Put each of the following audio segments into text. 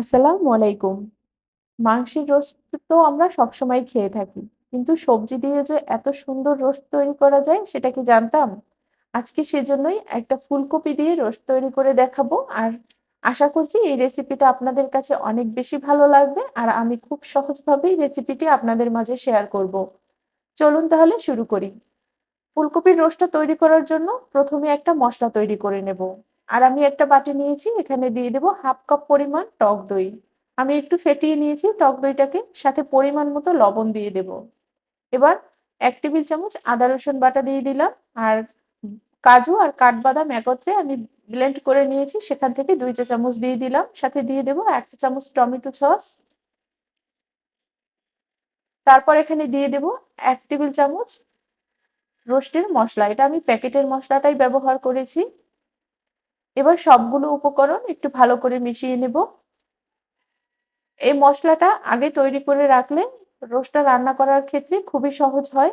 আসসালামু আলাইকুম। মাংসের রোস্ট তো আমরা সবসময় খেয়ে থাকি। কিন্তু সবজি দিয়ে যে এত সুন্দর রোস্ট তৈরি করা যায় সেটা কি জানতাম? আজকে সেজন্যই একটা ফুলকপি দিয়ে রোস্ট তৈরি করে দেখাবো। আর আশা করছি এই রেসিপিটা আপনাদের কাছে অনেক বেশি ভালো লাগবে। আর আমি খুব সহজভাবেই রেসিপিটি আপনাদের মাঝে শেয়ার করব। চলুন তাহলে শুরু করি। ফুলকপির রোস্টটা তৈরি করার জন্য ১ম এ একটা মসলা তৈরি করে নেব। আর আমি একটা বাটি নিয়েছি, এখানে দিয়ে দেব ১/২ কাপ পরিমাণ টক দই। আমি একটু ফেটিয়ে নিয়েছি টক দইটাকে, সাথে পরিমাণ মতো লবণ দিয়ে দেব। এবার ১ টেবিল চামচ আদা রসুন বাটা দিয়ে দিলাম। আর কাজু আর কাঠবাদাম একত্রে আমি ব্লেন্ড করে নিয়েছি, সেখান থেকে ২ চা চামচ দিয়ে দিলাম। সাথে দিয়ে দেব ১ চা চামচ টমেটো সস। তারপর এখানে দিয়ে দেব ১ টেবিল চামচ রোস্টের মসলা। এটা আমি প্যাকেটের মসলাটাই ব্যবহার করেছি। এবার সবগুলো উপকরণ একটু ভালো করে মিশিয়ে নেব। এই মসলাটা আগে তৈরি করে রাখলে রোস্টটা রান্না করার ক্ষেত্রে খুবই সহজ হয়।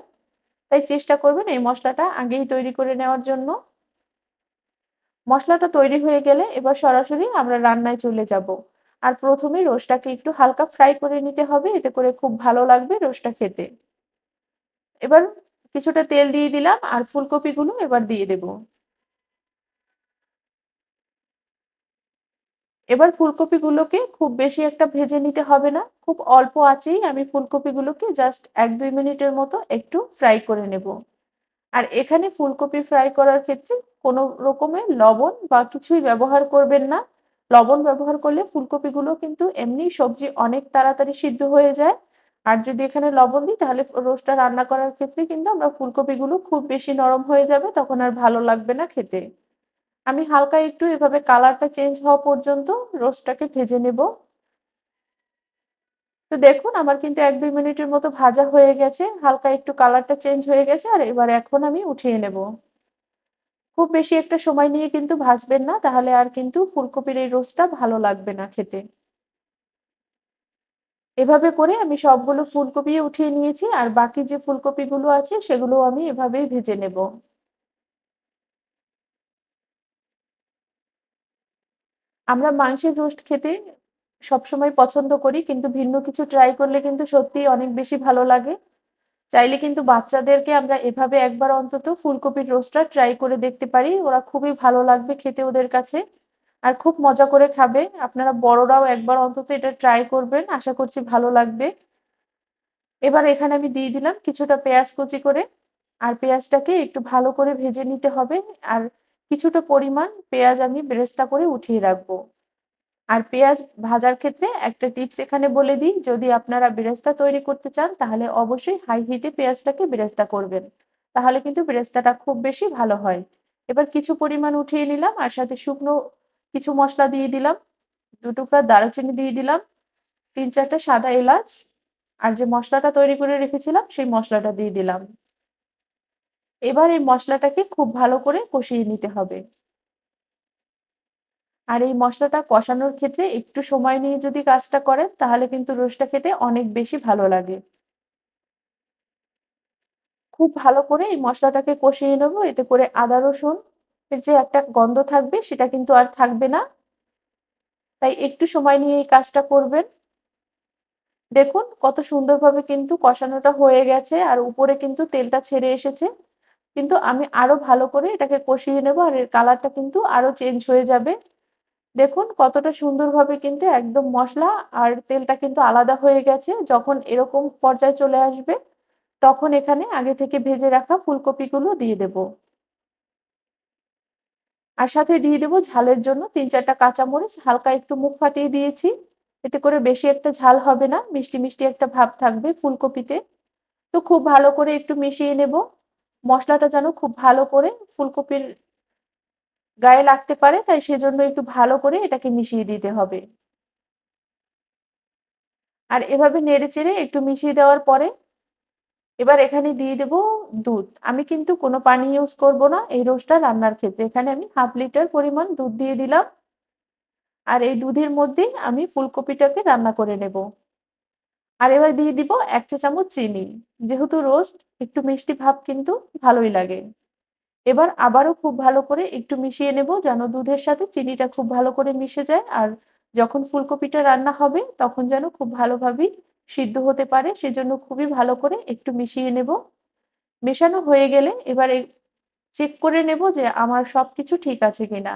তাই চেষ্টা করবেন এই মসলাটা আগেই তৈরি করে নেওয়ার জন্য। মসলাটা তৈরি হয়ে গেলে এবার সরাসরি আমরা রান্নায় চলে যাব। আর ১ম এ রোস্টটাকে একটু হালকা ফ্রাই করে নিতে হবে। এতে করে খুব ভালো লাগবে রোস্টটা খেতে। এবার কিছুটা তেল দিয়ে দিলাম আর ফুলকপিগুলো এবার দিয়ে দেব। এবার ফুলকপিগুলোকে খুব বেশি একটা ভেজে নিতে হবে না। খুব অল্প আঁচেই আমি ফুলকপিগুলোকে জাস্ট ১-২ মিনিটের মতো একটু ফ্রাই করে নেব। আর এখানে ফুলকপি ফ্রাই করার ক্ষেত্রে কোনো রকমের লবণ বা কিছুই ব্যবহার করবেন না। লবণ ব্যবহার করলে ফুলকপিগুলো কিন্তু এমনিই সবজি অনেক তাড়াতাড়ি সিদ্ধ হয়ে যায়। আর যদি এখানে লবণ দিই তাহলে রোস্টটা রান্না করার ক্ষেত্রে কিন্তু আমরা ফুলকপিগুলো খুব বেশি নরম হয়ে যাবে, তখন আর ভালো লাগবে না খেতে। আমি হালকা একটু এভাবে কালারটা চেঞ্জ হওয়া পর্যন্ত রোস্টটাকে ভেজে নেব। তো দেখুন আমার কিন্তু ১-২ মিনিটের মতো ভাজা হয়ে গেছে। হালকা একটু কালারটা চেঞ্জ হয়ে গেছে আর এবার এখন আমি উঠিয়ে নেব। খুব বেশি একটা সময় নিয়ে কিন্তু ভাজবেন না, তাহলে আর কিন্তু ফুলকপির এই রোস্টটা ভালো লাগবে না খেতে। এভাবে করে আমি সবগুলো ফুলকপি উঠিয়ে নিয়েছি আর বাকি যে ফুলকপিগুলো আছে সেগুলোও আমি এভাবেই ভেজে নেব। আমরা মাংসের রোস্ট খেতে সবসময় পছন্দ করি, কিন্তু ভিন্ন কিছু ট্রাই করলে কিন্তু সত্যিই অনেক বেশি ভালো লাগে। চাইলে কিন্তু বাচ্চাদেরকে আমরা এভাবে একবার অন্তত ফুলকপির রোস্টটা ট্রাই করে দেখতে পারি। ওরা খুবই ভালো লাগবে খেতে ওদের কাছে। আর খুব মজা করে খাবে। আপনারা বড়রাও একবার অন্তত এটা ট্রাই করবেন। আশা করছি ভালো লাগবে। এবার এখানে আমি দিয়ে দিলাম কিছুটা পেঁয়াজ কুচি করে। আর পেঁয়াজটাকে একটু ভালো করে ভেজে নিতে হবে। আর কিছুটা পরিমাণ পেঁয়াজ আমি বেরেস্তা করে উঠিয়ে রাখবো। আর পেঁয়াজ ভাজার ক্ষেত্রে একটা টিপস এখানে বলে দিই, যদি আপনারা বেরেস্তা তৈরি করতে চান তাহলে অবশ্যই হাই হিটে পেঁয়াজটাকে বেরেস্তা করবেন। তাহলে কিন্তু বেরেস্তাটা খুব বেশি ভালো হয়। এবার কিছু পরিমাণ উঠিয়ে নিলাম আর সাথে শুকনো কিছু মসলা দিয়ে দিলাম। ২ টুকরা দারুচিনি দিয়ে দিলাম, ৩-৪ টা সাদা এলাচ আর যে মসলাটা তৈরি করে রেখেছিলাম সেই মসলাটা দিয়ে দিলাম। এবার এই মসলাটাকে খুব ভালো করে কষিয়ে নিতে হবে। আর এই মসলাটা কষানোর ক্ষেত্রে একটু সময় নিয়ে যদি কাজটা করেন তাহলে কিন্তু রোস্টটা খেতে অনেক বেশি ভালো লাগে। খুব ভালো করে এই মসলাটাকে কষিয়ে নেব। এতে করে আদা রসুন এর যে একটা গন্ধ থাকবে সেটা কিন্তু আর থাকবে না। তাই একটু সময় নিয়ে এই কাজটা করবেন। দেখুন কত সুন্দরভাবে কিন্তু কষানোটা হয়ে গেছে আর উপরে কিন্তু তেলটা ছেড়ে এসেছে। কিন্তু আমি আরো ভালো করে এটাকে কষিয়ে নেব আর এর কালারটা কিন্তু আরো চেঞ্জ হয়ে যাবে। দেখুন কতটা সুন্দরভাবে কিন্তু একদম মসলা আর তেলটা কিন্তু আলাদা হয়ে গেছে। যখন এরকম পর্যায়ে চলে আসবে, তখন এখানে আগে থেকে ভেজে রাখা ফুলকপিগুলো দিয়ে দেব। আর সাথে দিয়ে দেব ঝালের জন্য ৩-৪ টা কাঁচামরিচ হালকা একটু মুখ ফাটিয়ে দিয়েছি। এতে করে বেশি একটা ঝাল হবে না। মিষ্টি, মিষ্টি একটা ভাব থাকবে ফুলকপিতে। তো খুব ভালো করে একটু মিশিয়ে নেব। মসলাটা যেন খুব ভালো করে ফুলকপির গায়ে লাগতে পারে, তাই সেজন্য একটু ভালো করে এটাকে মিশিয়ে দিতে হবে। আর এভাবে নেড়েচেড়ে একটু মিশিয়ে দেওয়ার পরে এবার এখানে দিয়ে দেব দুধ। আমি কিন্তু কোনো পানি ইউজ করব না এই রোস্টটা রান্নার ক্ষেত্রে। এখানে আমি 1/2 লিটার পরিমাণ দুধ দিয়ে দিলাম। আর এই দুধের মধ্যেই আমি ফুলকপিটাকে রান্না করে নেব। আর এবার দিয়ে দিব ১ চা চামচ চিনি। যেহেতু রোস্ট একটু মিষ্টি ভাব কিন্তু ভালোই লাগে। এবার আবারও খুব ভালো করে একটু মিশিয়ে নেব যেন দুধের সাথে চিনিটা খুব ভালো করে মিশে যায়। আর যখন ফুলকপিটা রান্না হবে তখন যেন খুব ভালোভাবেই সিদ্ধ হতে পারে সেজন্য খুবই ভালো করে একটু মিশিয়ে নেব। মেশানো হয়ে গেলে এবারে চেক করে নেব যে আমার সবকিছু ঠিক আছে কিনা।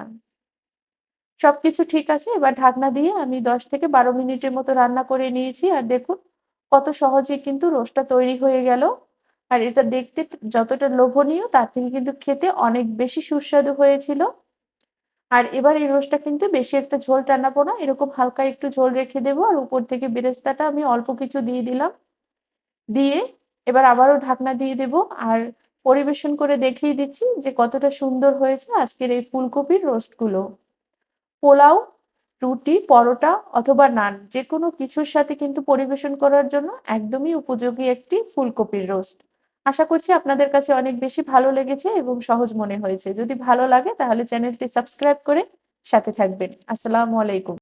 সবকিছু ঠিক আছে। এবার ঢাকনা দিয়ে আমি ১০ থেকে ১২ মিনিটের মতো রান্না করে নিয়েছি। আর দেখুন কত সহজে কিন্তু রোস্টটা তৈরি হয়ে গেল। আর এটা দেখতে যতটা লোভনীয় তার থেকে কিন্তু খেতে অনেক বেশি সুস্বাদু হয়েছিল। আর এবার এই রোস্টটা কিন্তু বেশি একটা ঝোল টানাবো না। এরকম হালকা একটু ঝোল রেখে দেবো। আর উপর থেকে বেরেস্তাটা আমি অল্প কিছু দিয়ে দিলাম। দিয়ে এবার আবারও ঢাকনা দিয়ে দেবো। আর পরিবেশন করে দেখিয়ে দিচ্ছি যে কতটা সুন্দর হয়েছে আজকের এই ফুলকপির রোস্টগুলো। পোলাও, রুটি, পরোটা অথবা নান যেকোনো কিছুর সাথে কিন্তু পরিবেশন করার জন্য একদমই উপযোগী একটি ফুলকপির রোস্ট। আশা করছি আপনাদের কাছে অনেক বেশি ভালো লেগেছে এবং সহজ মনে হয়েছে। যদি ভালো লাগে তাহলে চ্যানেলটি সাবস্ক্রাইব করে সাথে থাকবেন। আসসালামু আলাইকুম।